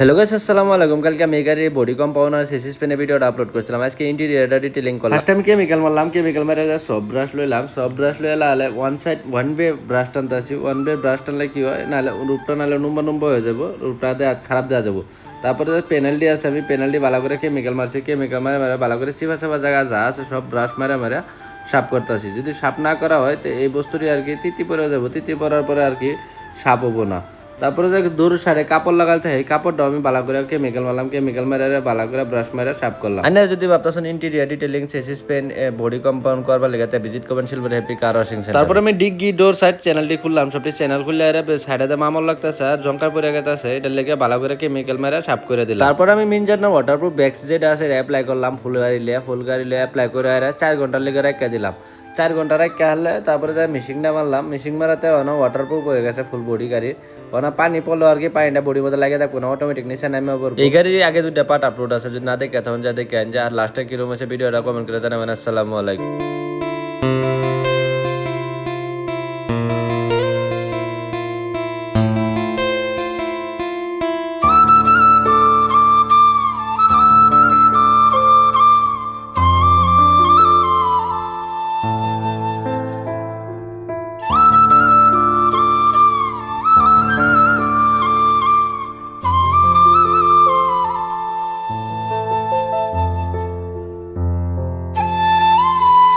Hello guys, আসসালামু আলাইকুম। কালকে আমি এই গাড়ির বডি কম্পাউন্ড আর সিসি স্পেনের ভিডিওটা আপলোড করছিলাম। আজকে ইন্টেরিয়রটা ডিটেইলিং করলাম। ফার্স্ট টাইম কেমিক্যাল মারলাম, কেমিক্যাল মেরে সব ব্রাশ লইলাম, সব ব্রাশ লইয়া লালে ওয়ান সাইড ওয়ান বে ব্রাশ টানতে আসি। ওয়ান বে ব্রাশ টানলে কি হয়, নাহলে রূপটা নাহলে নম্বর হয়ে যাবো, রূপটা দেওয়া খারাপ দেওয়া যাবো। তারপরে যে পেনাল্টি আছে, আমি পেনাল্টি ভালো করে কেমিক্যাল মারছি, কেমিক্যাল মারে মারে ভালো করে চিপা চাপা জায়গা যা আছে সব ব্রাশ মারে মারে সাফ করতে আসি। যদি সাফ না করা হয় তো এই বস্তুটি আর কি তিতি পরে যাবো, তিতি পরার পরে আর কি সাফ হবো না। তারপরে যে দূর সাইডে কাপড় লাগাতে হয়, কাপড়টাও আমি ভালো করে কেমিক্যাল মারলাম, কেমিক্যাল মেরে ভালো করে ব্রাশ মেরে সাফ করলাম। আর যদি ভাবতেছেন interior detailing CC paint body compound করবার লেগে ভিজিট করবেন silver happy car washing centre. তারপরে আমি ডিগ্গি ডোর সাইড চ্যানেলটি খুললাম, সবটি চ্যানেল খুললে সাইডে যে মামল লাগতেছে আর জঙ্কার পরে গেছে, এটার লেগে ভালো করে কেমিক্যাল মেরে সাফ করে দিলাম। তারপর আমি মিনজার না ওয়াটারপ্রুফ ব্যাক্স যেটা আছে অ্যাপ্লাই করলাম, ফুল গাড়ি লিয়ে অ্যাপ্লাই করে 4 ঘন্টার লেগে রেখে দিলাম। 4 ঘন্টা রেখে হলে তারপরে যে মেশিনটা মারলাম, মেশিন মারাতে অন ওয়াটারপ্রুফ হয়ে গেছে ফুল বডি গাড়ির। ওনা পানি পড়লো আর কি, পানিটা বডির মধ্যে লাগে থাকবো না, অটোমেটিক নিচে নামে পড়বো। এই গাড়ির আগে 2টা পার্ট আপলোড আছে, যদি না দেখে তখন যা দেখেন যে। আর লাস্টে কিরকম আছে ভিডিওটা কমেন্ট করে জানাবেন। আসসালামু আলাইকুম।